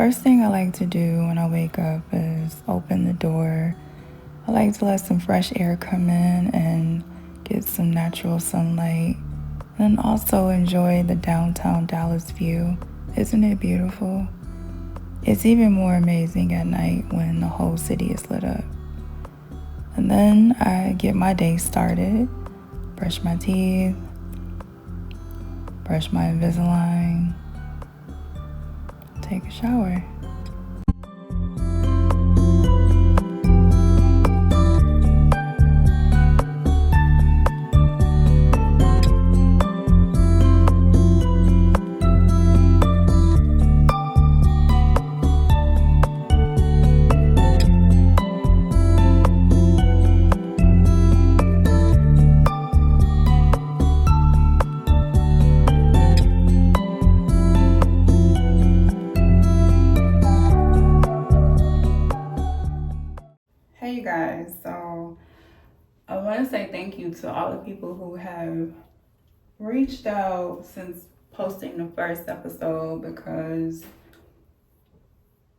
first thing I like to do when I wake up is open the door. I like to let some fresh air come in and get some natural sunlight, and also enjoy the downtown Dallas view. Isn't it beautiful? It's even more amazing at night when the whole city is lit up. And then I get my day started, brush my teeth, brush my Invisalign, take a shower. Hey you guys, so I want to say thank you to all the people who have reached out since posting the first episode, because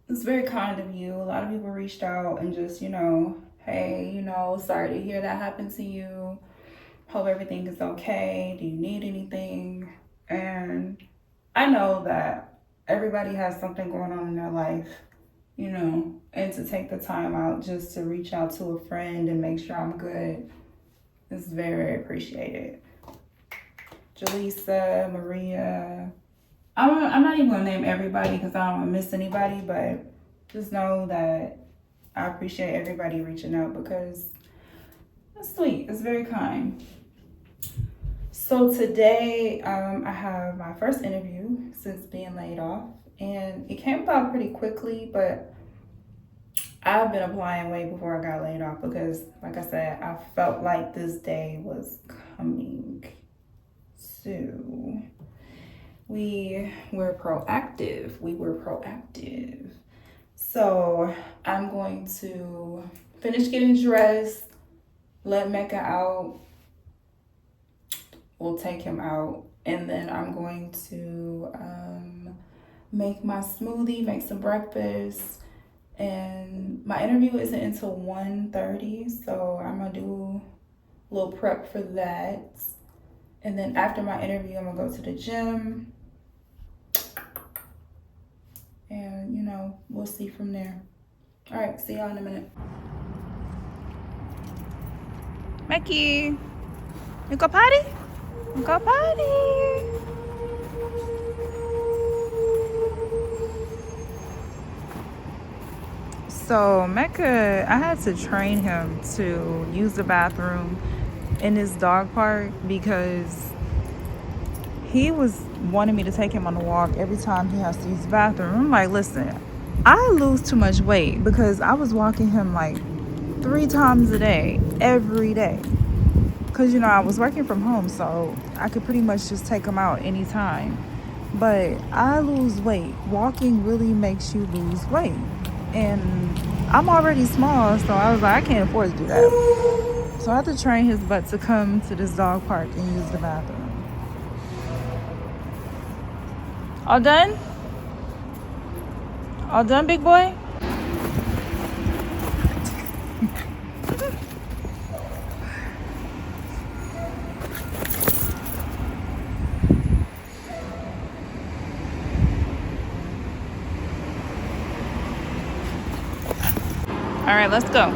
it's very kind of you. A lot of people reached out and just, hey, sorry to hear that happened to you. Hope everything is okay. Do you need anything? And I know that everybody has something going on in their life, and to take the time out just to reach out to a friend and make sure I'm good is very appreciated. Jaleesa, Maria, I'm not even gonna name everybody because I don't want to miss anybody, but just know that I appreciate everybody reaching out because it's sweet, it's very kind. So today I have my first interview since being laid off, and it came about pretty quickly, but I've been applying way before I got laid off because, like I said, I felt like this day was coming. So we were proactive. So I'm going to finish getting dressed, let Mecca out. We'll take him out, and then I'm going to make my smoothie, make some breakfast. And my interview isn't until 1:30, so I'm gonna do a little prep for that. And then after my interview, I'm gonna go to the gym. And we'll see from there. All right, see y'all in a minute. Mackie, you go potty? Go potty. So Mecca, I had to train him to use the bathroom in his dog park because he was wanting me to take him on a walk every time he has to use the bathroom. I'm like, listen, I lose too much weight because I was walking him like 3 times a day, every day. Because, I was working from home, so I could pretty much just take him out anytime. But I lose weight. Walking really makes you lose weight. And I'm already small, so I was like, I can't afford to do that. So I had to train his butt to come to this dog park and use the bathroom. All done? All done, big boy? All right, let's go.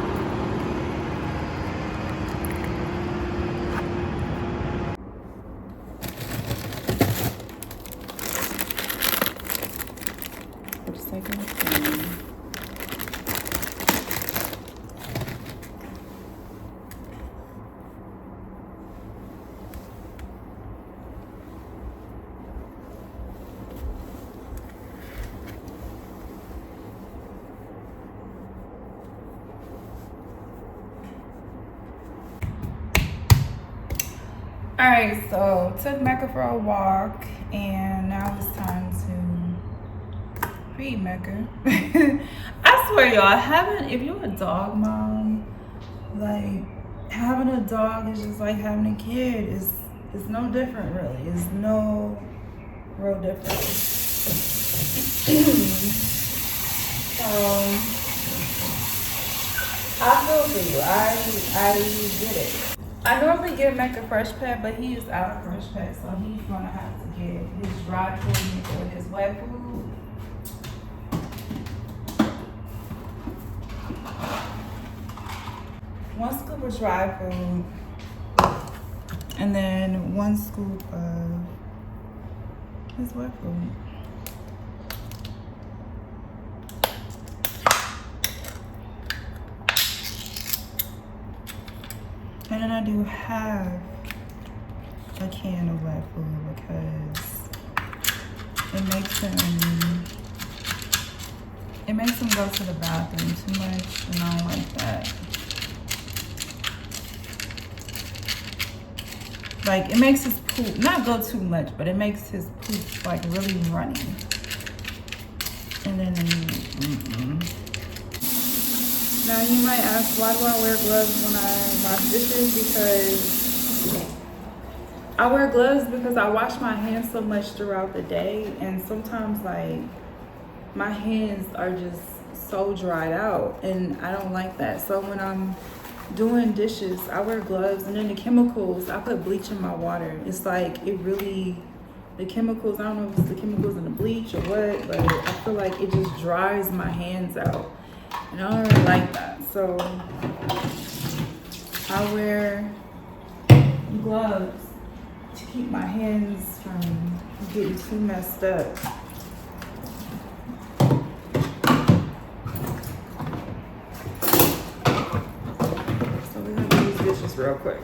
All right, so took Mecca for a walk, and now it's time to feed Mecca. I swear, y'all, if you're a dog mom, like having a dog is just like having a kid. It's no different, really. It's no real difference. I feel for you. I get it. I normally give Mac a fresh pet, but he is out of fresh pet, so he's gonna have to get his dry food mixed with his wet food. One scoop of dry food, and then one scoop of his wet food. And then I do half a can of wet food because it makes him go to the bathroom too much, and I don't like that. Like, it makes his poop not go too much, but it makes his poop like really runny. And then Now you might ask, why do I wear gloves when I wash dishes? Because I wear gloves because I wash my hands so much throughout the day, and sometimes like my hands are just so dried out, and I don't like that. So when I'm doing dishes, I wear gloves, and then the chemicals, I put bleach in my water. It's like the chemicals, I don't know if it's the chemicals in the bleach or what, but I feel like it just dries my hands out. And I don't really like that. So I wear gloves to keep my hands from getting too messed up. So we're gonna do these dishes real quick.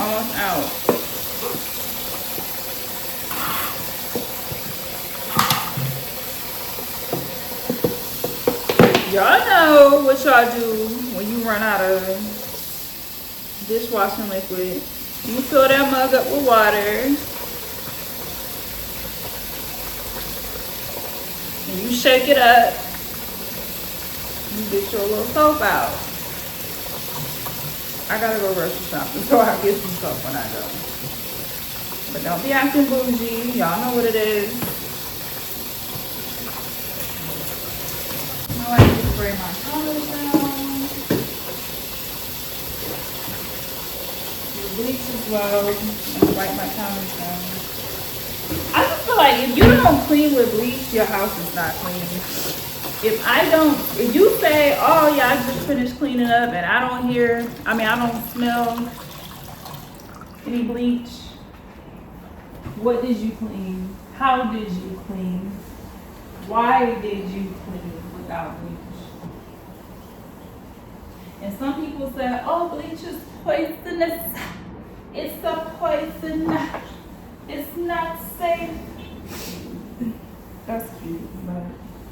Almost out. Y'all know what y'all do when you run out of dishwashing liquid. You fill that mug up with water and you shake it up. You get your little soap out. I gotta go grocery shopping, so I'll get some soap when I go. But don't be acting bougie. Y'all know what it is. I like to spray my colors down. The bleach as well. And wipe my counters down. I just feel like if you don't clean with bleach, your house is not clean. If you say, oh yeah, I just finished cleaning up and I don't smell any bleach, what did you clean? How did you clean? Why did you clean without bleach? And some people say, oh, bleach is poisonous. It's a poison. It's not safe. That's cute, but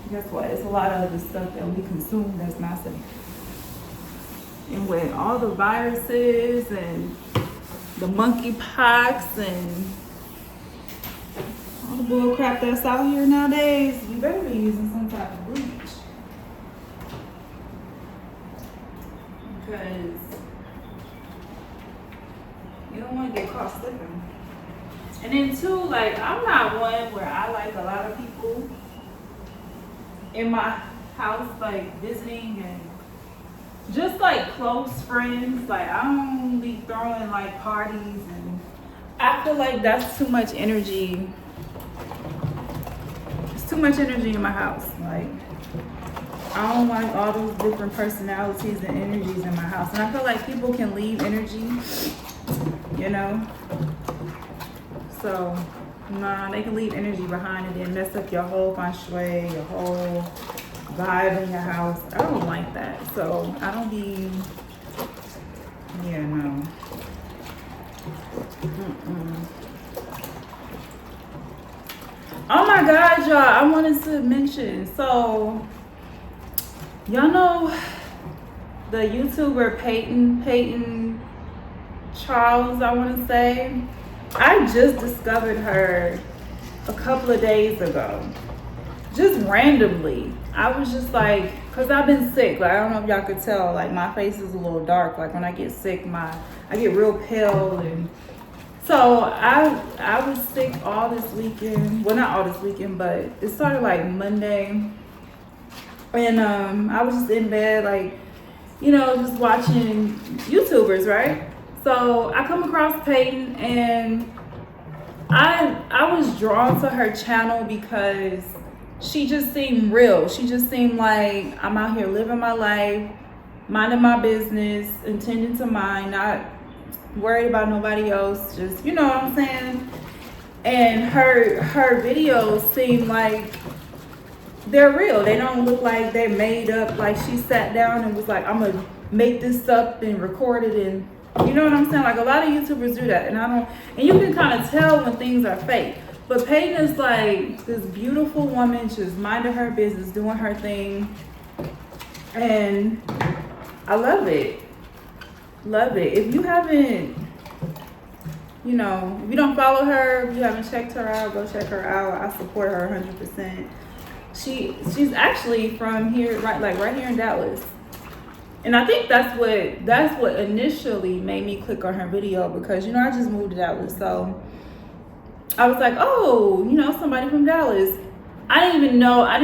guess what? It's a lot of other stuff that we consume that's not safe. And with all the viruses and the monkeypox and all the bull crap that's out here nowadays, you better be using some type of bleach. Because you don't want to get caught slipping. And then too, like, I'm not one where I like a lot of people in my house, like visiting and just like close friends. Like, I don't be throwing like parties, and I feel like that's too much energy. It's too much energy in my house. Like, I don't like all those different personalities and energies in my house. And I feel like people can leave energy, you know? So, nah, they can leave energy behind and then mess up your whole feng shui, your whole vibe in your house. I don't like that. So, I don't be, yeah, no. Oh my God, y'all, I wanted to mention, so, y'all know the YouTuber Peyton Charles, I want to say. I just discovered her a couple of days ago. Just randomly. I was just like, cause I've been sick. Like, I don't know if y'all could tell, like my face is a little dark. Like when I get sick, I get real pale. And so I was sick all this weekend. Well, not all this weekend, but it started like Monday. And I was just in bed, like, you know, just watching YouTubers, right? So I come across Peyton, and I was drawn to her channel because she just seemed real. She just seemed like, I'm out here living my life, minding my business, intending to mind, not worried about nobody else, just, you know what I'm saying? And her videos seem like they're real. They don't look like they're made up, like she sat down and was like, I'm gonna make this up and record it, and you know what I'm saying? Like a lot of YouTubers do that, and you can kind of tell when things are fake. But Peyton is like this beautiful woman, just minding her business, doing her thing, and I love it. Love it. If you haven't, you know, if you don't follow her, if you haven't checked her out, go check her out. I support her 100%. She's actually from here, right here in Dallas. And I think that's what initially made me click on her video, because, you know, I just moved to Dallas. So I was like, oh, you know, somebody from Dallas. I didn't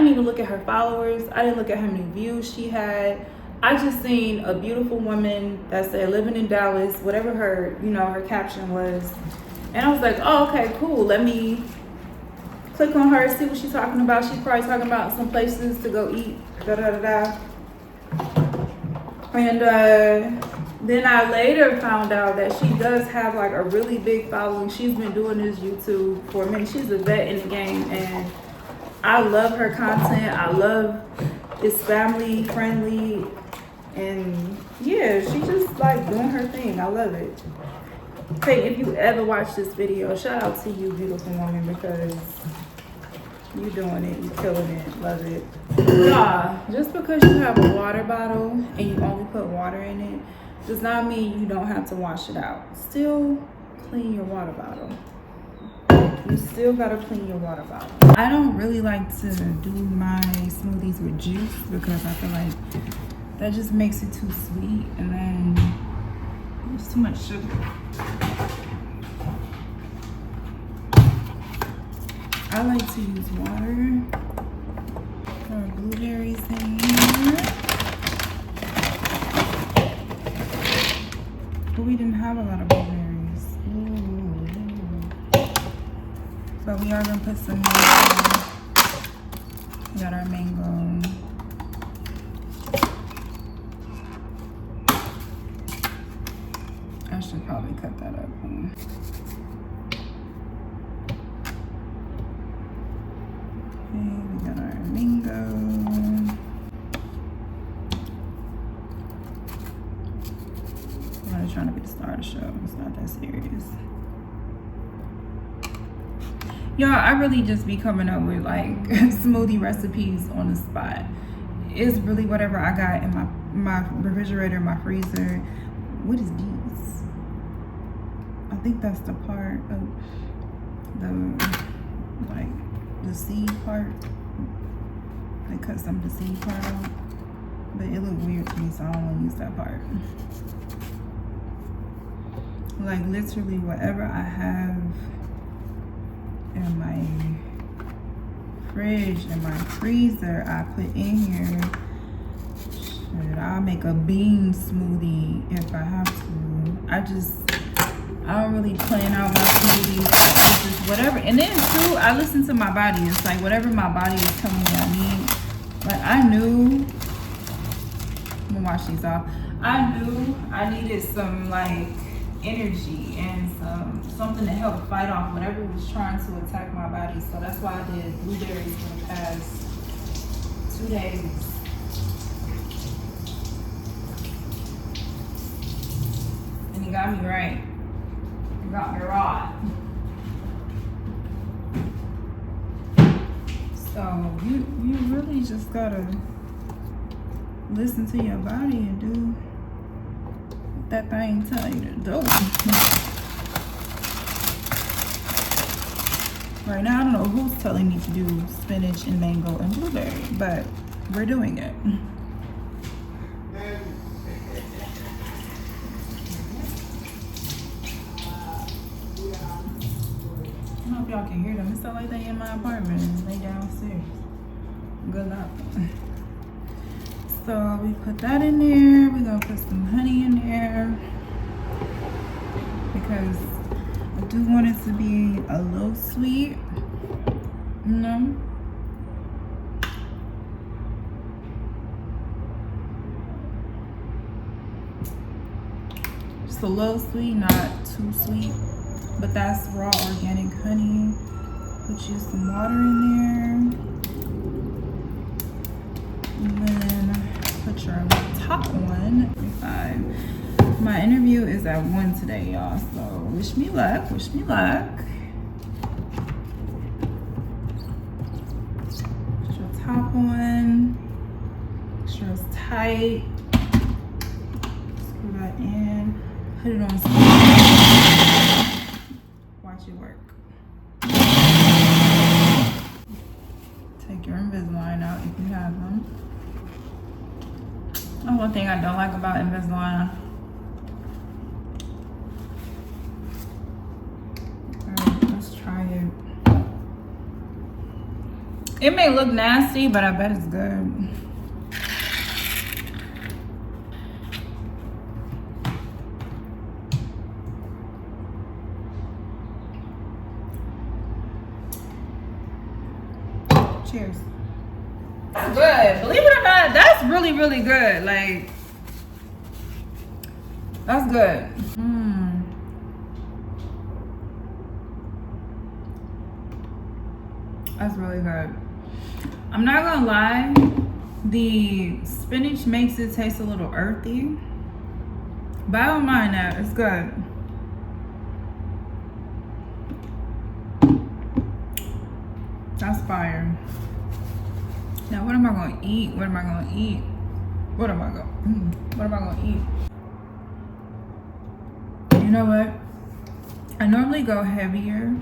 even look at her followers. I didn't look at how many views she had. I just seen a beautiful woman that said living in Dallas, whatever her, you know, her caption was. And I was like, oh, okay, cool. Let me click on her, see what she's talking about. She's probably talking about some places to go eat, da-da-da-da. And then I later found out that she does have like a really big following. She's been doing this YouTube for a minute. She's a vet in the game, and I love her content. I love it's family friendly, and yeah, she just like doing her thing. I love it. Hey, if you ever watch this video, shout out to you, beautiful woman, because you doing it, you killing it, love it. Nah, just because you have a water bottle and you only put water in it does not mean you don't have to wash it out. Still clean your water bottle. You still gotta clean your water bottle. I don't really like to do my smoothies with juice because I feel like that just makes it too sweet, and then there's too much sugar. I like to use water. There are blueberries in here. But we didn't have a lot of blueberries. Ooh. But we are gonna put some mango. We got our mango. I should probably cut that up. We got our mango. I'm trying to be the star of the show. It's not that serious. Y'all, I really just be coming up with like smoothie recipes on the spot. It's really whatever I got in my refrigerator, my freezer. What is these? I think that's the part of the seed part. They cut some of the seed part out, but it looked weird to me, so I don't want to use that part. Like literally whatever I have in my fridge and my freezer, I put in here. Shit, I'll make a bean smoothie if I have to. I don't really plan out my smoothies. It's just whatever. And then too, I listen to my body. It's like whatever my body is telling me I need. Like I knew, I'm gonna wash these off. I knew I needed some like energy and something to help fight off whatever was trying to attack my body. So that's why I did blueberries for the past 2 days. And you got me right. You got me right. So you really just gotta listen to your body and do what that thing tell you to do. Right now, I don't know who's telling me to do spinach and mango and blueberry, but we're doing it. I don't know if y'all can hear them. It sounds like they in my apartment. They downstairs. Good luck. So we put that in there. We're gonna put some honey in there because I do want it to be a little sweet, you know. Just a little sweet, not too sweet. But that's raw organic honey. Put you some water in there. And then put your top on. 5. My interview is at 1 today, y'all. So wish me luck. Wish me luck. Put your top on. Make sure it's tight. Screw that in. Put it on speed. Watch it work. Take your Invisalign out if you have them. The one thing I don't like about Invisalign. Alright, let's try it. It may look nasty, but I bet it's good. Cheers. That's good. Believe it or not, that's really, really good. Like, that's good. That's really good. I'm not gonna lie, the spinach makes it taste a little earthy, but I don't mind that. It's good. That's fire. Now what am I gonna eat? What am I gonna eat? What am I gonna eat? You know what? I normally go heavier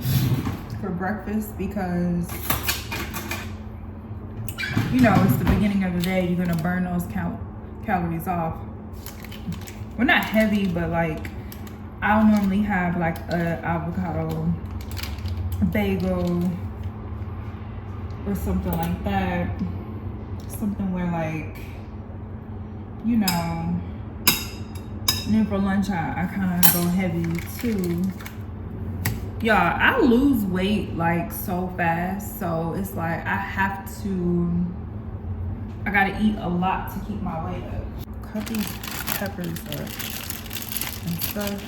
for breakfast because, you know, it's the beginning of the day. You're gonna burn those calories off. Well, not heavy, but like I'll normally have like a avocado, a bagel, or something like that. Something where, like, you know, and then for lunch I kind of go heavy too. Y'all, I lose weight like so fast, so it's like I gotta eat a lot to keep my weight up. Cut these peppers up and stuff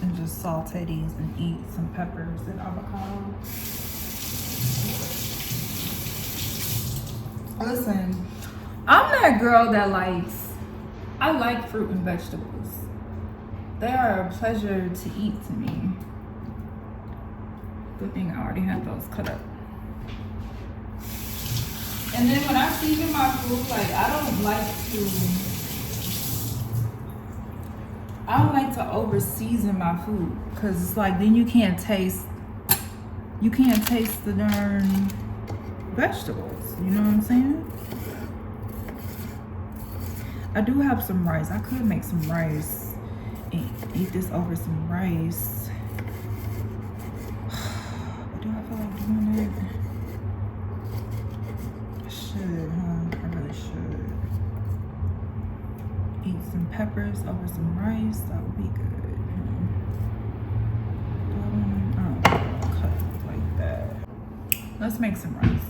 and just saute these and eat some peppers and avocado. Listen, I'm that girl that I like fruit and vegetables. They are a pleasure to eat to me. Good thing I already have those cut up. And then when I season my food, like I don't like to over season my food, because it's like then you can't taste the darn vegetables. You know what I'm saying? I do have some rice. I could make some rice and eat this over some rice. But do I feel like doing it? I should, huh? I really should. Eat some peppers over some rice. That would be good. I don't cut it like that. Let's make some rice.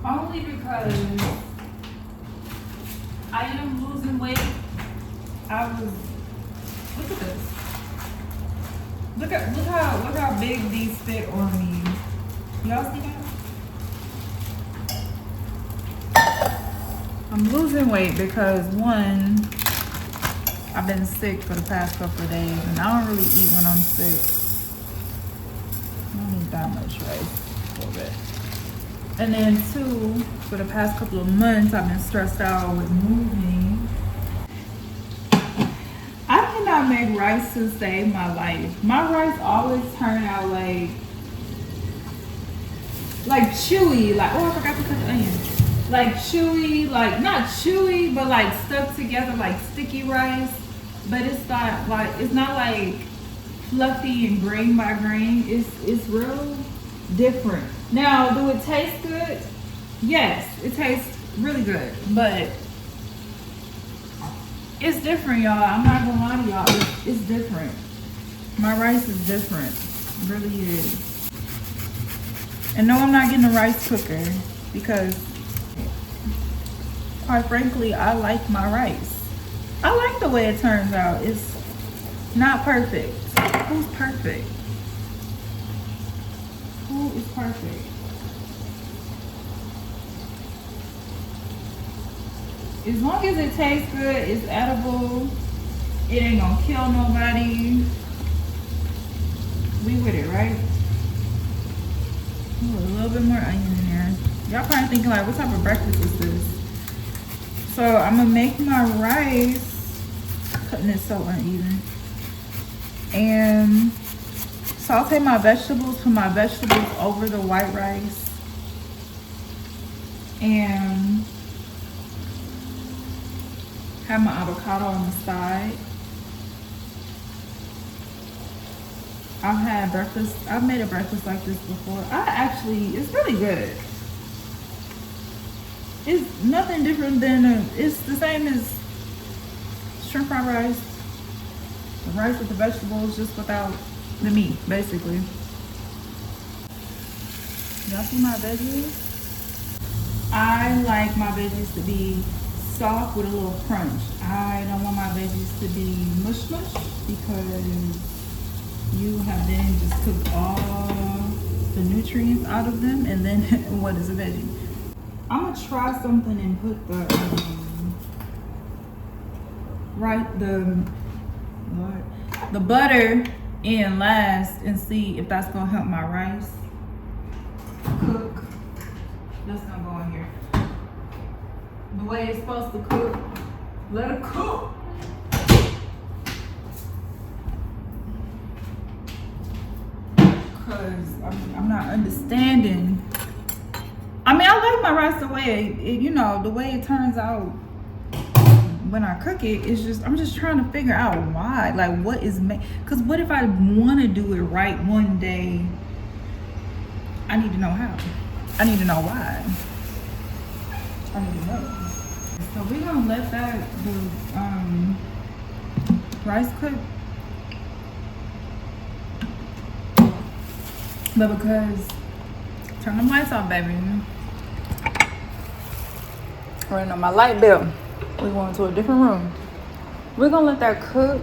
Only because I am losing weight. Look at this. Look how big these fit on me. Y'all see that? I'm losing weight because one, I've been sick for the past couple of days and I don't really eat when I'm sick. I don't eat that much rice, a little bit. And then two, for the past couple of months, I've been stressed out with moving. I I make rice to save my life. My rice always turn out like chewy, like, oh, I forgot to cut the onion. Like chewy, like not chewy, but like stuck together, like sticky rice. But it's not like fluffy and grain by grain. It's real different. Now, do it taste good? Yes, it tastes really good, but it's different, y'all. I'm not gonna lie to y'all. It's different. My rice is different. It really is. And no, I'm not getting a rice cooker because, quite frankly, I like my rice. I like the way it turns out. It's not perfect. Who's perfect? Who is perfect? As long as it tastes good, it's edible, it ain't gonna kill nobody. We with it, right? Ooh, a little bit more onion in there. Y'all probably thinking like, what type of breakfast is this? So I'm gonna make my rice, cutting it so uneven, and saute my vegetables, put my vegetables over the white rice, and have my avocado on the side. I've made a breakfast like this before. It's really good. It's nothing different than, it's the same as shrimp fried rice. The rice with the vegetables, just without the meat, basically. Y'all see my veggies? I like my veggies to be soft with a little crunch. I don't want my veggies to be mush mush because you have then just cooked all the nutrients out of them, and then what is a veggie? I'm gonna try something and put the butter in last and see if that's gonna help my rice cook. That's gonna go in here the way it's supposed to cook. Let it cook. Cause I'm not understanding. I mean, I like my rice the way the way it turns out when I cook it. It's just, I'm just trying to figure out why. Like, what is cause what if I want to do it right one day? I need to know how. I need to know why. I need to know. So we're gonna let the rice cook. But because, turn the lights off, baby. Running on my light bill. We're going to a different room. We're gonna let that cook.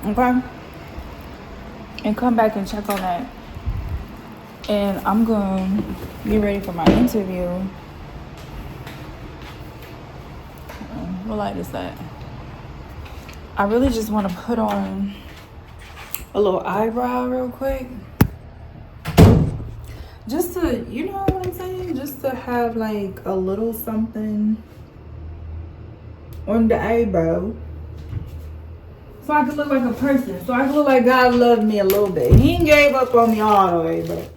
Okay? And come back and check on that. And I'm gonna get ready for my interview. What light is that? I really just want to put on a little eyebrow real quick. Just to, you know what I'm saying? Just to have like a little something on the eyebrow. So I could look like a person. So I could look like God loved me a little bit. He ain't gave up on me all the way, but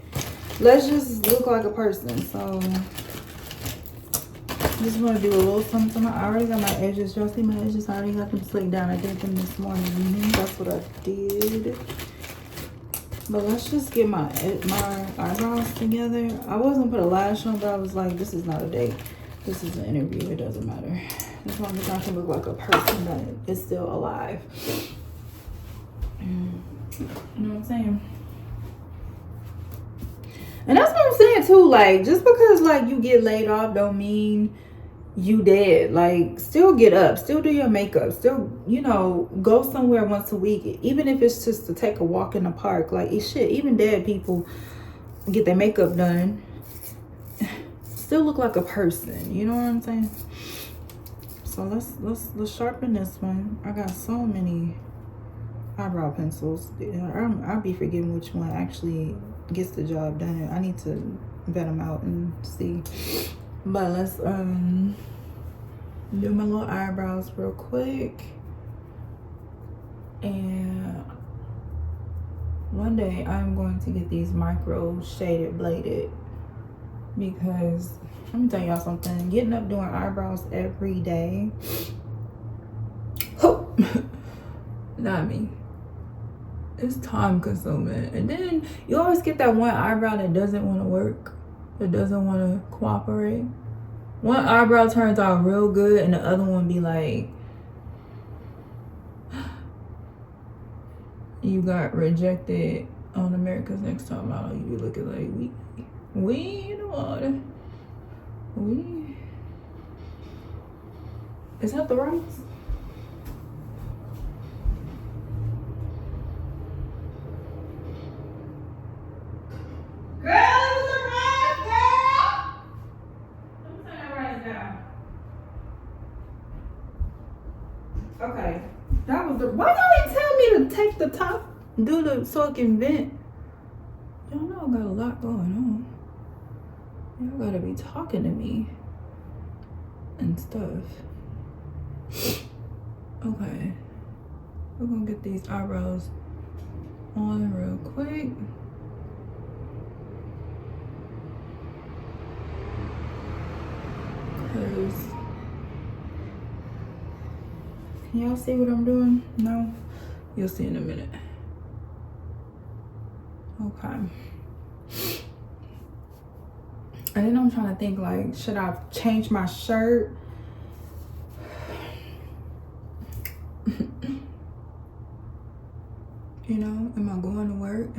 let's just look like a person. So just want to do a little something. I already got my edges. Y'all see my edges? I already got them slicked down. I did them this morning. That's what I did. But let's just get my eyebrows together. I wasn't put a lash on, but I was like, this is not a date. This is an interview. It doesn't matter. As long as I can look like a person that is still alive. You know what I'm saying? And that's what I'm saying too. Like, just because like you get laid off don't mean you dead. Like, still get up, still do your makeup, still, go somewhere once a week, even if it's just to take a walk in the park. Like, it's shit. Even dead people get their makeup done, still look like a person. You know what I'm saying? So let's sharpen this one. I got so many eyebrow pencils. I'll be forgetting which one actually gets the job done. I need to vet them out and see. But let's do my little eyebrows real quick. And one day I'm going to get these micro shaded bladed, because let me tell y'all something, getting up doing eyebrows every day, not me. It's time consuming. And then you always get that one eyebrow that doesn't want to work, that doesn't want to cooperate. One eyebrow turns out real good and the other one be like, you got rejected on America's Next Top Model. You be looking like, we in the water. We. Is that the rice? Girl, it was a rice, girl! Let me turn that rice down. Okay. That was the. Why y'all ain't tell me to take the top, do the so it can vent? Y'all know I got a lot going on. Y'all gotta be talking to me and stuff. Okay. We're gonna get these eyebrows on real quick. Cause can y'all see what I'm doing? No? You'll see in a minute. Okay. And then I'm trying to think, like, should I change my shirt? You know, am I going to work?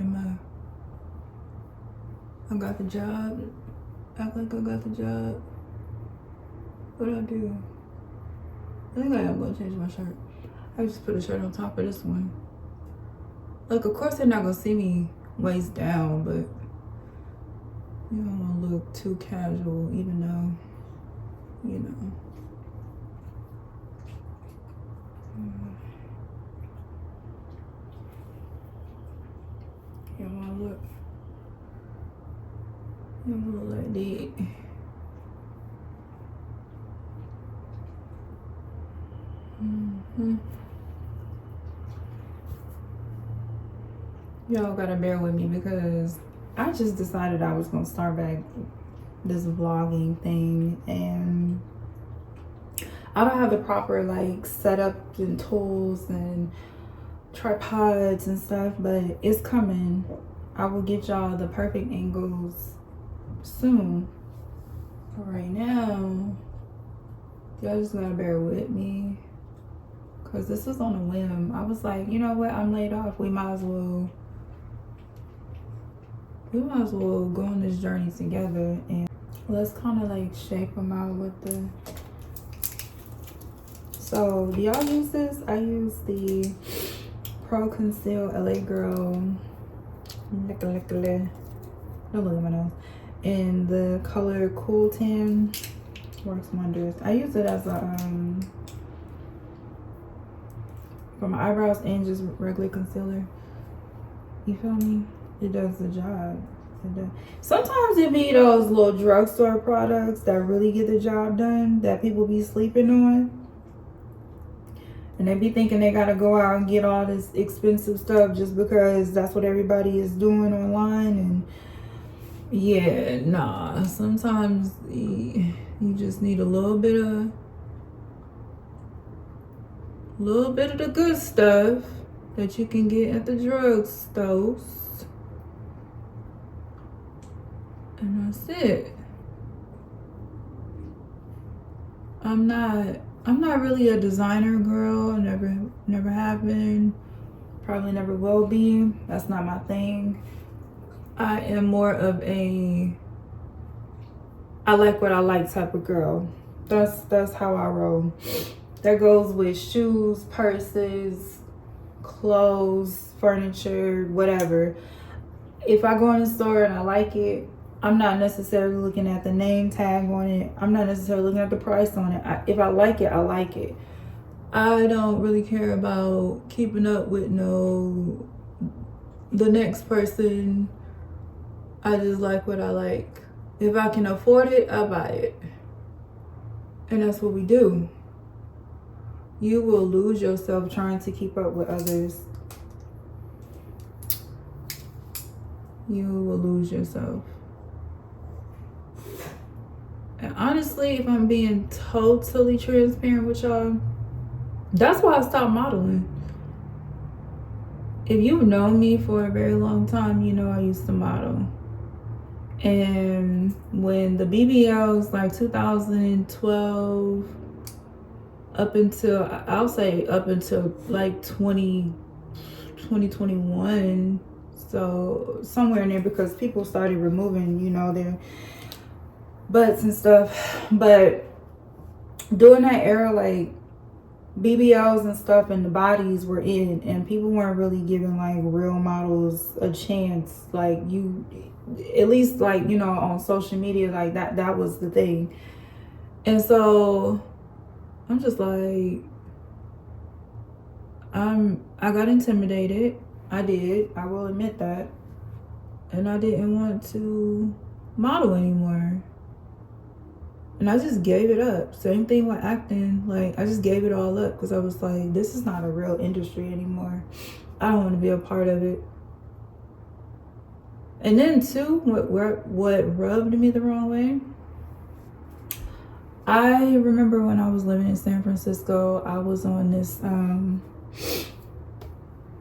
I got the job? Act like I got the job? What do I do? I think I am gonna change my shirt. I just put a shirt on top of this one. Like, of course they're not gonna see me waist down, but you don't want to look too casual, even though, you know. You don't want to look. You don't want to look like that. Y'all gotta bear with me because I just decided I was gonna start back this vlogging thing, and I don't have the proper like setup and tools and tripods and stuff, but it's coming. I will get y'all the perfect angles soon. But right now, y'all just gotta bear with me because this was on a whim. I was like, you know what, I'm laid off. We might as well go on this journey together, and let's kind of like shape them out with the. So do y'all use this? I use the Pro Conceal LA Girl. Don't look at my nose. And the color Cool Tan works wonders. I use it as a for my eyebrows and just regular concealer. You feel me? It does the job. Sometimes it be those little drugstore products that really get the job done that people be sleeping on. And they be thinking they gotta go out and get all this expensive stuff just because that's what everybody is doing online. And yeah, nah. Sometimes you just need a little bit of the good stuff that you can get at the drugstores. And that's it. I'm not really a designer girl. I never have been. Probably never will be. That's not my thing. I am more of a I like what I like type of girl. That's how I roll. That goes with shoes, purses, clothes, furniture, whatever. If I go in the store and I like it, I'm not necessarily looking at the name tag on it. I'm not necessarily looking at the price on it. If I like it, I like it. I don't really care about keeping up with the next person. I just like what I like. If I can afford it, I buy it. And that's what we do. You will lose yourself trying to keep up with others. You will lose yourself. And honestly, if I'm being totally transparent with y'all, that's why I stopped modeling. If you've known me for a very long time, you know I used to model. And when the BBLs, like 2012, up until, I'll say up until like 2021, so somewhere in there, because people started removing, you know, their butts and stuff. But during that era, like BBLs and stuff and the bodies were in, and people weren't really giving like real models a chance. Like, you, at least like, you know, on social media, like that was the thing. And so I'm just like, I got intimidated. I did, I will admit that. And I didn't want to model anymore. And I just gave it up. Same thing with acting. Like, I just gave it all up because I was like, this is not a real industry anymore. I don't want to be a part of it. And then too, what rubbed me the wrong way, I remember when I was living in San Francisco, I was on this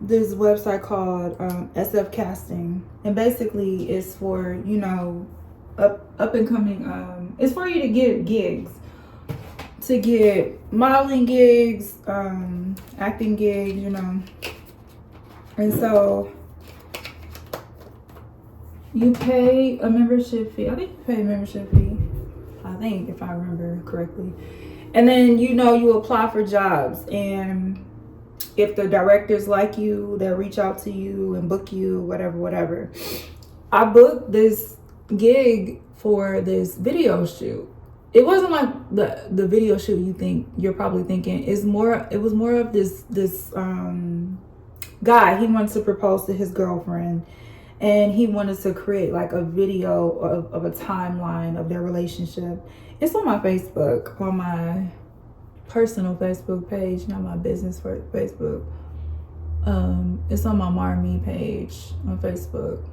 this website called SF Casting. And basically it's for, you know, up and coming, it's for you to get gigs, to get modeling gigs, acting gigs, you know. And so you pay a membership fee. I think you pay a membership fee, I think, if I remember correctly. And then, you know, you apply for jobs, and if the directors like you, they'll reach out to you and book you, whatever. I booked this gig for this video shoot. It wasn't like the video shoot you're probably thinking. It was more of this guy. He wanted to propose to his girlfriend, and he wanted to create like a video of a timeline of their relationship. It's on my Facebook, on my personal Facebook page, not my business for Facebook. It's on my Marmy page on Facebook.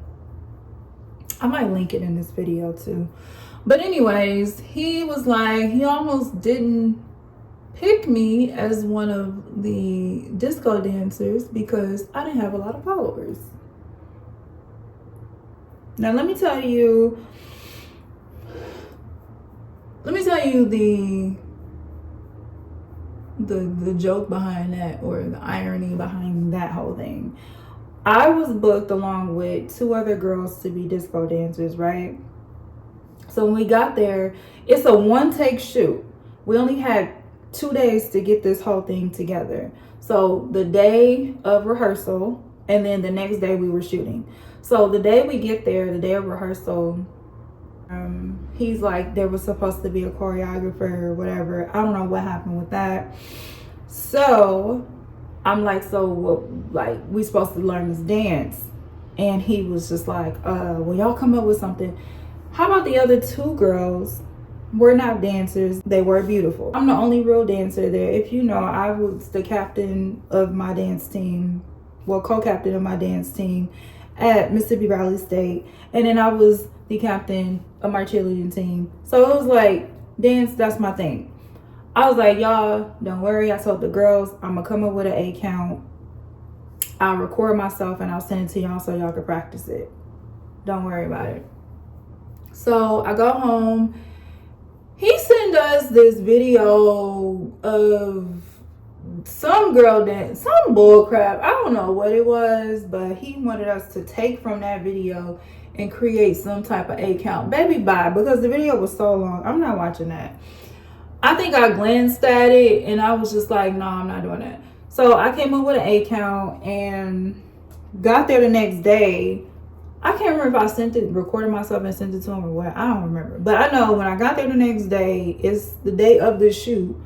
I might link it in this video too. But anyways, he was like, he almost didn't pick me as one of the disco dancers because I didn't have a lot of followers. Now let me tell you the joke behind that, or the irony behind that whole thing. I was booked along with 2 other girls to be disco dancers, right? So when we got there, it's a one-take shoot. We only had 2 days to get this whole thing together. So the day of rehearsal, and then the next day we were shooting. So the day we get there, the day of rehearsal, he's like, there was supposed to be a choreographer or whatever. I don't know what happened with that. So I'm like, so what, like, we supposed to learn this dance? And he was just like, well, y'all come up with something. How about the other 2 girls were not dancers? They were beautiful. I'm the only real dancer there. If you know, I was the captain of my dance team, well, co-captain of my dance team at Mississippi Valley State. And then I was the captain of my cheerleading team. So it was like, dance, that's my thing. I was like, y'all, don't worry. I told the girls, I'm going to come up with an A count. I'll record myself and I'll send it to y'all so y'all can practice it. Don't worry about it. So I go home. He sent us this video of some girl dance, some bull crap. I don't know what it was, but he wanted us to take from that video and create some type of A count. Baby, bye, because the video was so long. I'm not watching that. I think I glanced at it and I was just like, no, I'm not doing that. So I came up with an A count and got there the next day. I can't remember if I recorded myself and sent it to him or what. I don't remember. But I know when I got there the next day, it's the day of the shoot.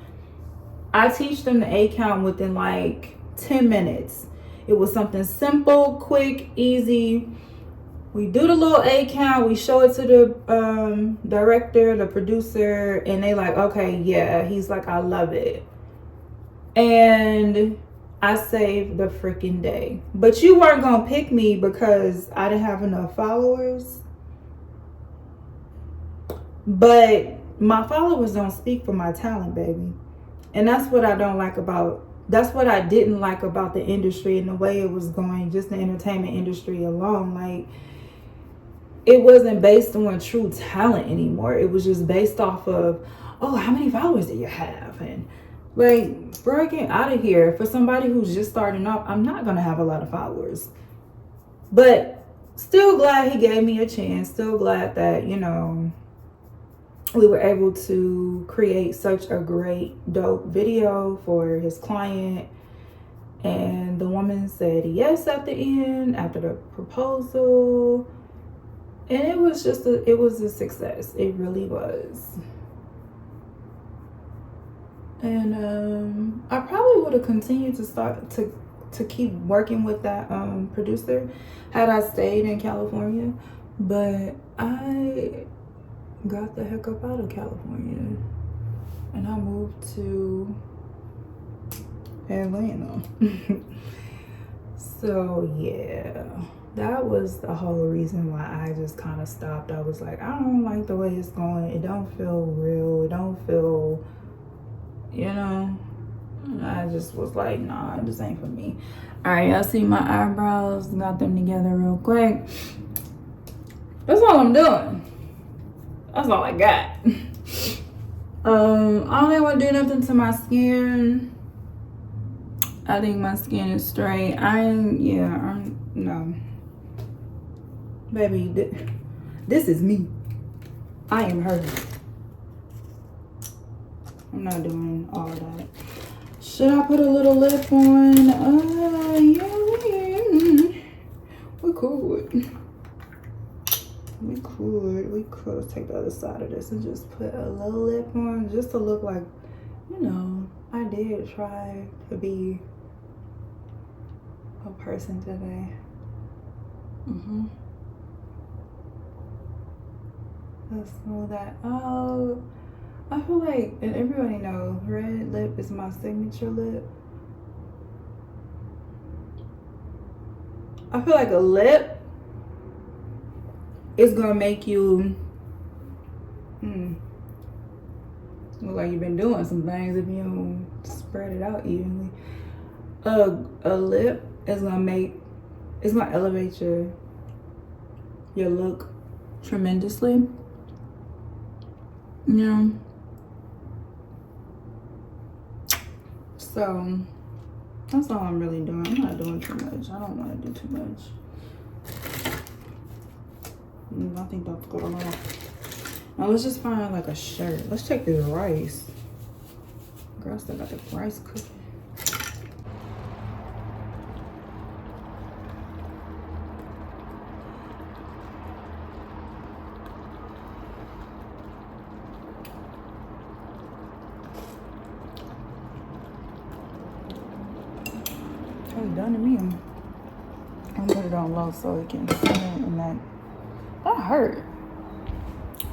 I teach them the A count within like 10 minutes. It was something simple, quick, easy. We do the little A count. We show it to the director, the producer, and they like, okay, yeah. He's like, I love it. And I saved the freaking day. But you weren't gonna pick me because I didn't have enough followers. But my followers don't speak for my talent, baby. And that's what I don't like about, that's what I didn't like about the industry and the way it was going, just the entertainment industry alone. Like, it wasn't based on true talent anymore. It was just based off of, oh, how many followers do you have? And like, bro, get out of here. For somebody who's just starting off, I'm not gonna have a lot of followers. But still glad he gave me a chance. Still glad that, you know, we were able to create such a great, dope video for his client. And the woman said yes at the end, after the proposal. And it was just it was a success. It really was. And I probably would have continued to keep working with that producer had I stayed in California. But I got the heck up out of California and I moved to Atlanta. So yeah, that was the whole reason why I just kind of stopped. I was like, I don't like the way it's going. It don't feel real. It don't feel, you know. I just was like, nah, this ain't for me. All right, y'all see my eyebrows? Got them together real quick. That's all I'm doing. That's all I got. I don't even want to do nothing to my skin. I think my skin is straight. No. Baby, this is me. I am her. I'm not doing all of that. Should I put a little lip on? Yeah. We could. We could take the other side of this and just put a little lip on just to look like, you know, I did try to be a person today. Let's smooth that out. I feel like, and everybody knows, red lip is my signature lip. I feel like a lip is gonna make you look like you've been doing some things if you don't spread it out evenly. A lip is gonna elevate your look tremendously. You know? So that's all I'm really doing. I'm not doing too much. I don't want to do too much. I think that's good enough. Now let's just find like a shirt. Let's check this rice. Girl, still got the rice cooking. It's done to me. I'm gonna put it on low so it can sit in that hurt.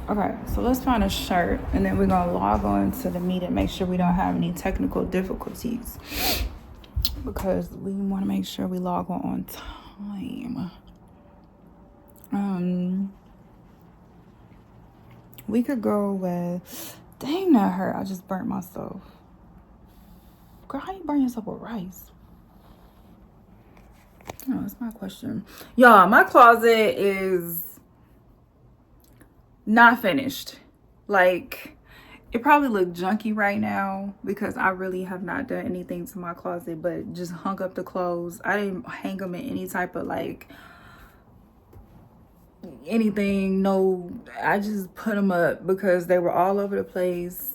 Okay, so let's find a shirt and then we're gonna log on to the meet and make sure we don't have any technical difficulties because we want to make sure we log on time. We could go with, dang, that hurt. I just burnt myself. Girl, how you burn yourself with rice? Oh, that's my question. Y'all, my closet is not finished. Like, it probably look junky right now because I really have not done anything to my closet but just hung up the clothes. I didn't hang them in any type of like anything. No, I just put them up because they were all over the place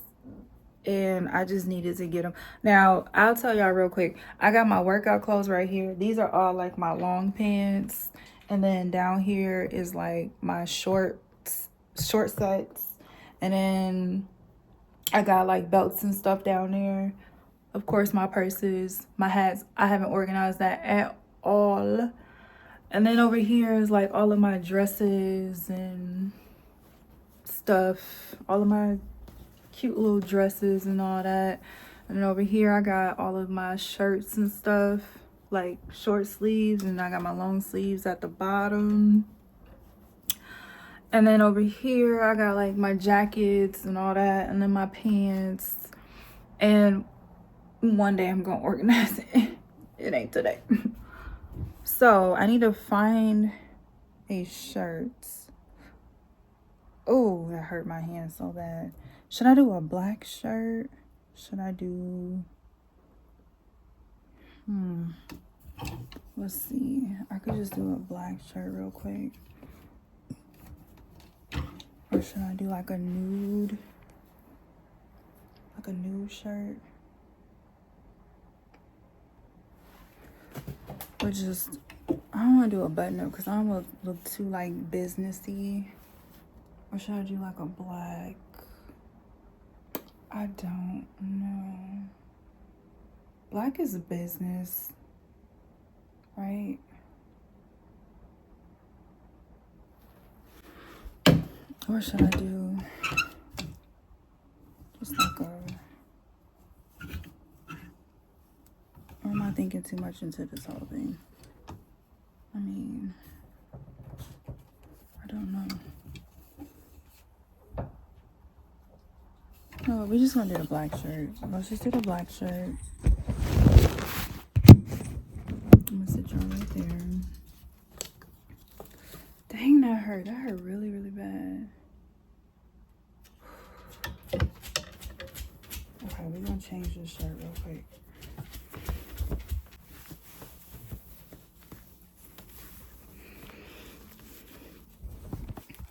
and I just needed to get them. Now, I'll tell y'all real quick. I got my workout clothes right here. These are all like my long pants. And then down here is like my short sets. And then I got like belts and stuff down there. Of course, my purses, my hats. I haven't organized that at all. And then over here is like all of my dresses and stuff. All of my cute little dresses and all that. And over here I got all of my shirts and stuff, like short sleeves, and I got my long sleeves at the bottom. And then over here I got like my jackets and all that, and then my pants. And one day I'm gonna organize it. It ain't today. So I need to find a shirt. Oh, that hurt my hand so bad. Should I do a black shirt? Should I do... Let's see. I could just do a black shirt real quick. Or should I do like a nude? Like a nude shirt? Or just... I don't want to do a button up because I don't want to look too like businessy. Or should I do like a black? I don't know. Black is business, right? Or should I do just like a... Or am I thinking too much into this whole thing? I mean, I don't know. No, we just gonna do the black shirt. Let's just do the black shirt. I'm gonna sit y'all right there. Dang, that hurt. That hurt really, really bad. Okay, we're gonna change this shirt real quick.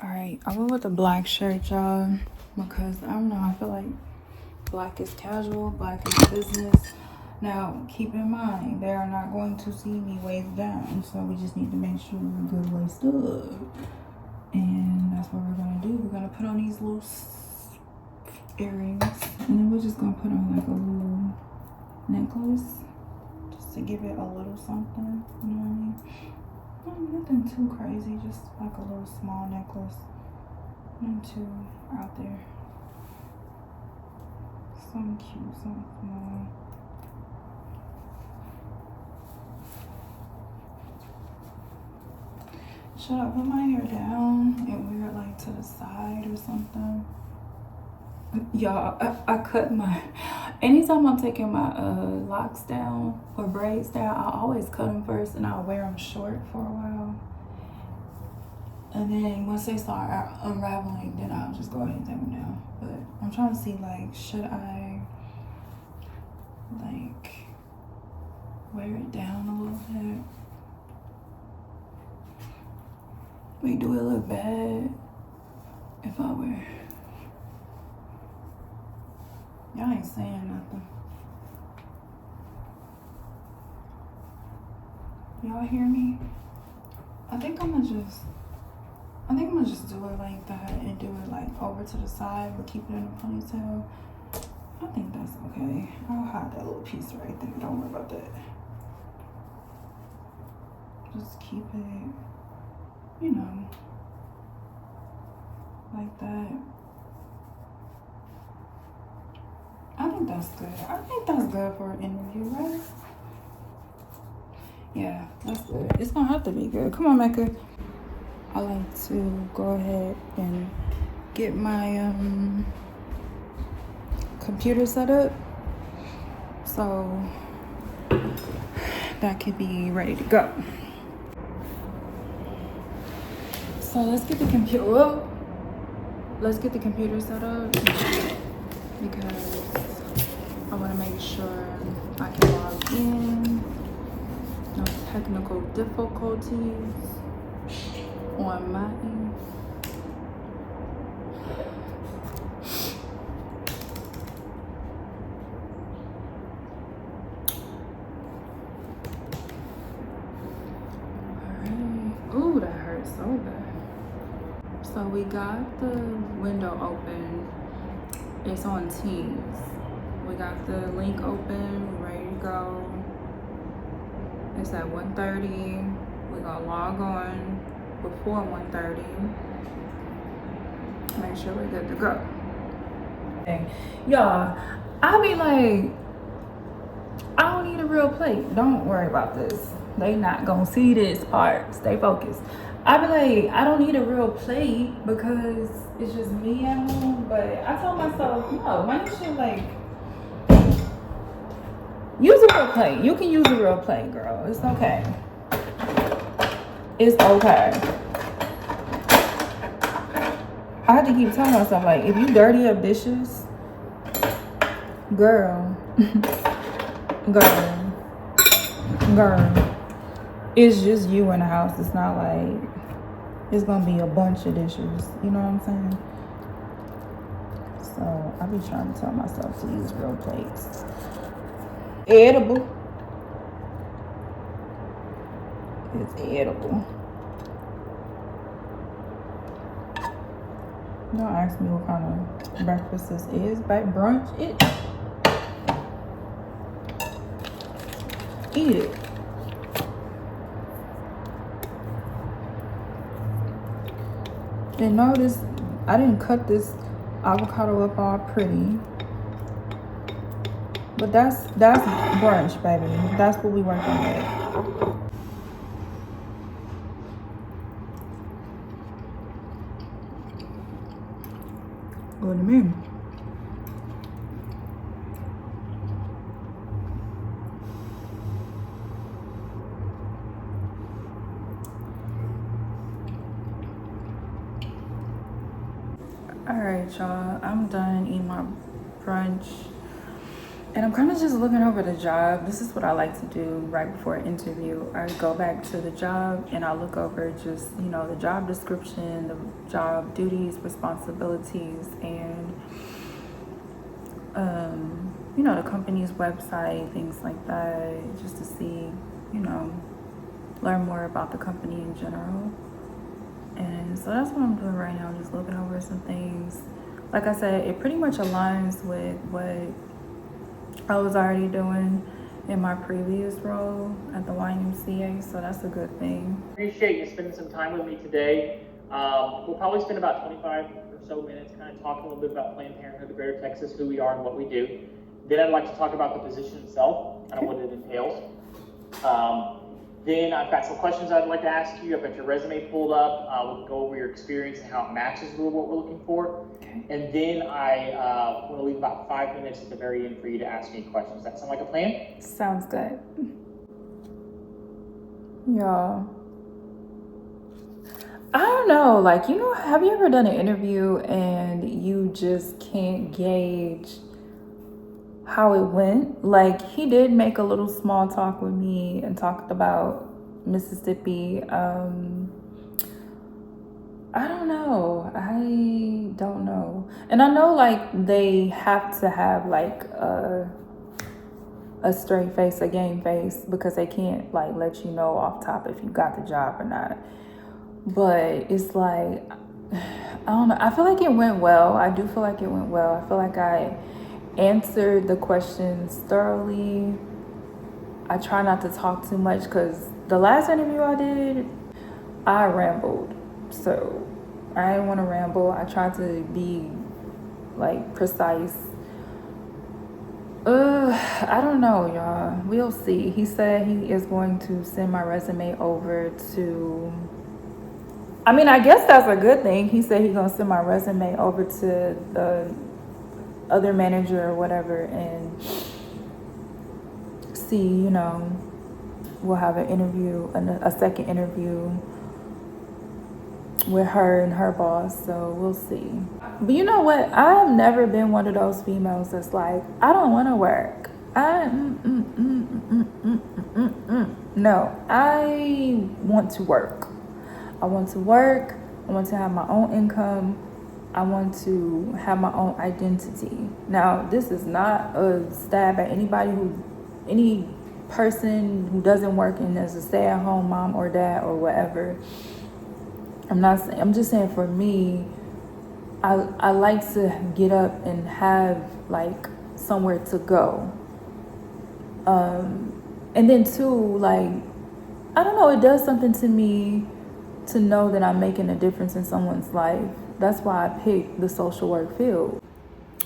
Alright, I went with the black shirt, y'all, because I don't know, I feel like black is casual, black is business. Now, keep in mind, they are not going to see me waist down, so we just need to make sure we're good waist up. And that's what we're gonna do. We're gonna put on these little earrings, and then we're just gonna put on like a little necklace, just to give it a little something, you know what I mean? Nothing too crazy, just like a little small necklace. Nothing too out there. Something cute, something small. Should I put my hair down and wear it like to the side or something? Y'all, I cut my... Anytime I'm taking my locks down or braids down, I always cut them first and I'll wear them short for a while. And then once they start unraveling, then I'll just go ahead and take them down. But I'm trying to see, like, should I, like, wear it down a little bit? Wait, do it look bad if I wear... Y'all ain't saying nothing. Y'all hear me? I think I'm gonna just do it like that and do it like over to the side, but keep it in a ponytail. I think that's okay. I'll hide that little piece right there. Don't worry about that. Just keep it, you know, like that. I think that's good. I think that's good for an interview, right? Yeah, that's good. It's gonna have to be good. Come on, Mecca. I like to go ahead and get my computer set up so that could be ready to go. So let's get the computer. Let's get the computer set up because I want to make sure I can log in. No technical difficulties on my end. Alright. Ooh, that hurts so bad. So we got the window open. It's on Teams. We got the link open, we're ready to go. It's at 1:30. We're gonna log on before 1:30. Make sure we're good to go. Y'all, I be like, I don't need a real plate. Don't worry about this. They not gonna see this part. Stay focused. I be like, I don't need a real plate because it's just me at home. But I told myself, no, why you should like use a real plate. You can use a real plate, girl. It's okay. It's okay. I have to keep telling myself, like, if you dirty up dishes, girl, girl, it's just you in the house. It's not like it's gonna be a bunch of dishes. You know what I'm saying? So I be trying to tell myself to use real plates. Edible. It's edible. Don't ask me what kind of breakfast this is. But brunch it. Eat it. And notice I didn't cut this avocado up all pretty. But that's brunch, baby. That's what we working with. Good to me. Alright, y'all. I'm done eating my brunch. And I'm kind of just looking over the job. This is what I like to do right before an interview. I go back to the job and I look over just, you know, the job description, the job duties, responsibilities, and, you know, the company's website, things like that, just to see, you know, learn more about the company in general. And so that's what I'm doing right now, just looking over some things. Like I said, it pretty much aligns with what I was already doing in my previous role at the YMCA, so that's a good thing. Appreciate you spending some time with me today. We'll probably spend about 25 or so minutes kind of talking a little bit about Planned Parenthood of Greater Texas, who we are and what we do. Then I'd like to talk about the position itself, kind of what it entails. Then I've got some questions I'd like to ask you. I've got your resume pulled up. We'll go over your experience and how it matches with what we're looking for. Okay. And then I want to leave about 5 minutes at the very end for you to ask me questions. Does that sound like a plan? Sounds good. Y'all, I don't know, like, you know, have you ever done an interview and you just can't gauge how it went? Like, he did make a little small talk with me and talked about Mississippi. I don't know. And I know, like, they have to have like a straight face, a game face, because they can't like let you know off top if you got the job or not. But it's like, I don't know. I feel like it went well. I do feel like it went well. I feel like I answered the questions thoroughly. I try not to talk too much because the last interview I did, I rambled. So I didn't want to ramble. I tried to be like precise. I don't know, y'all. We'll see. He said he is going to send my resume over to, I mean, I guess that's a good thing. He said he's going to send my resume over to the other manager or whatever and see, you know, we'll have an interview, a second interview with her and her boss, so we'll see. But you know what? I've never been one of those females that's like, I don't want to work. No, I want to work. I want to work. I want to have my own income. I want to have my own identity. Now, this is not a stab at any person who doesn't work and is a stay-at-home mom or dad or whatever. I'm just saying, for me, I like to get up and have like somewhere to go. And then too, like, I don't know, it does something to me to know that I'm making a difference in someone's life. That's why I picked the social work field.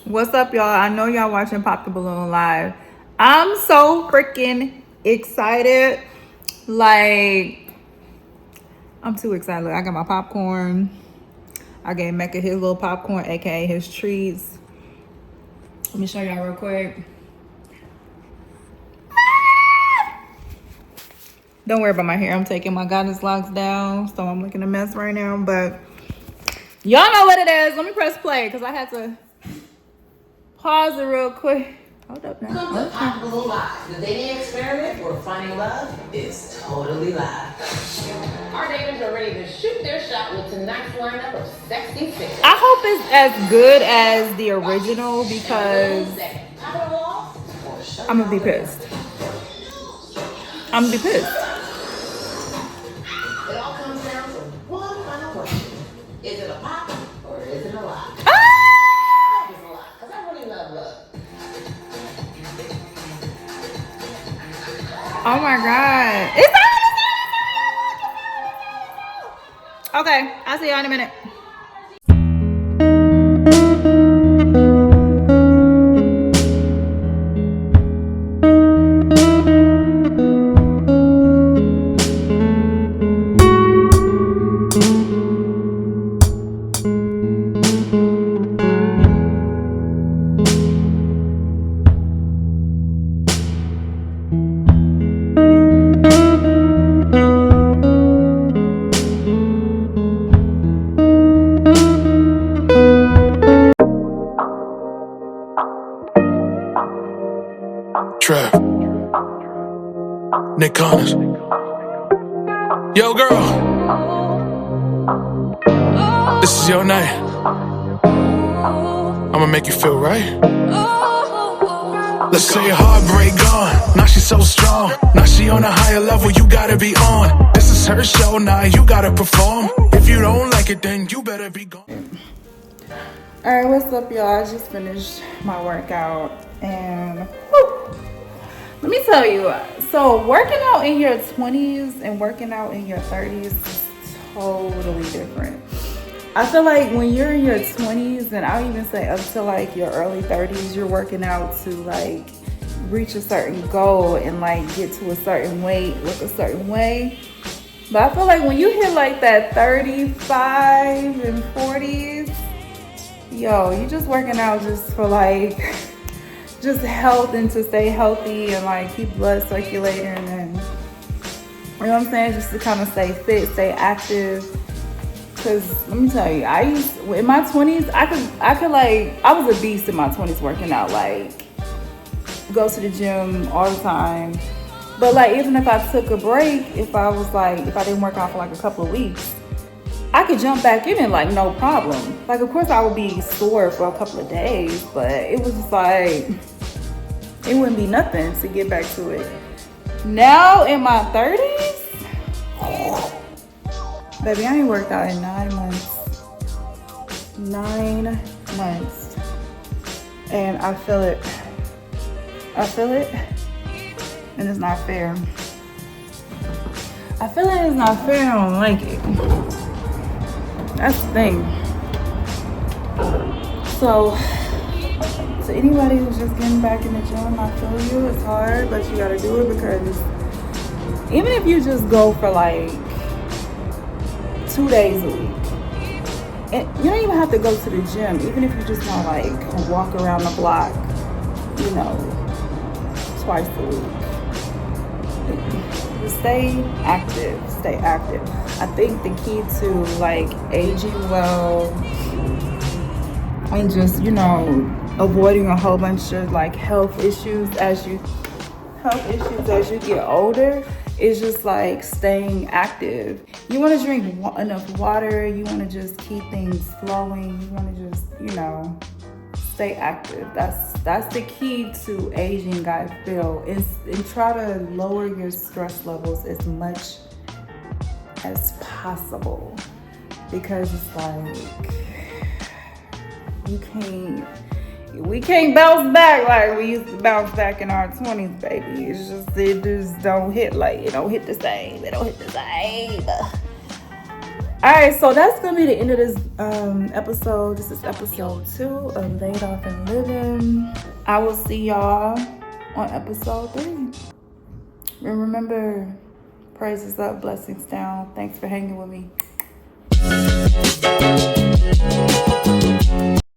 What's up, y'all? I know y'all watching Pop the Balloon live. I'm so freaking excited. Like, I'm too excited. Look, I got my popcorn. I gave Mecca his little popcorn, aka his treats. Let me show y'all real quick. Don't worry about my hair. I'm taking my goddess locks down, so I'm looking a mess right now. But y'all know what it is. Let me press play because I had to pause it real quick. Hold up now. Welcome to Popular Live. The dating experiment where finding love is totally live. Our daters are ready to shoot their shot with tonight's lineup of sexy figures. I hope it's as good as the original because I'm gonna be pissed. I'm gonna be pissed. It all comes down to one final question. Is it a pop or is it a lie? Ah! It's a lie, because I really love love. Oh my god. It's on! Okay, I'll see y'all in a minute. Trap. Nick Connors. Yo, girl. This is your night. I'ma make you feel right. Let's say your heartbreak gone. Now she's so strong. Now she on a higher level, you gotta be on. This is her show, now you gotta perform. If you don't like it, then you better be gone. Alright, what's up, y'all? I just finished my workout and whew, let me tell you, so working out in your 20s and working out in your 30s is totally different. I feel like when you're in your 20s, and I'll even say up to like your early 30s, you're working out to like reach a certain goal and like get to a certain weight, look a certain way. But I feel like when you hit like that 35 and 40s, yo, you just working out just for like just health and to stay healthy and like keep blood circulating and, you know what I'm saying, just to kind of stay fit, stay active. Cause let me tell you, in my 20s, I could like, I was a beast in my 20s working out, like go to the gym all the time. But like, even if I took a break, if I didn't work out for like a couple of weeks, I could jump back in it like no problem. Like, of course I would be sore for a couple of days, but it was just like, it wouldn't be nothing to get back to it. Now in my 30s, baby, I ain't worked out in 9 months. 9 months. And I feel it. And it's not fair. I feel like it's not fair. I don't like it. That's the thing. So, to anybody who's just getting back in the gym, I feel you. It's hard, but you gotta do it because even if you just go for like 2 days a week, and you don't even have to go to the gym. Even if you just want to like walk around the block, you know, twice a week. Just stay active. I think the key to like aging well and just, you know, avoiding a whole bunch of like health issues as you get older is just like staying active. You want to drink enough water. You want to just keep things flowing. You want to just, you know, stay active. That's the key to aging, I feel. And try to lower your stress levels as much as possible, because it's like we can't bounce back like we used to bounce back in our 20s, baby. It just don't hit the same. It don't hit the same. All right, so that's gonna be the end of this episode. This is episode 2 of Laidoff Living. I will see y'all on episode 3. And remember, praises up, blessings down. Thanks for hanging with me.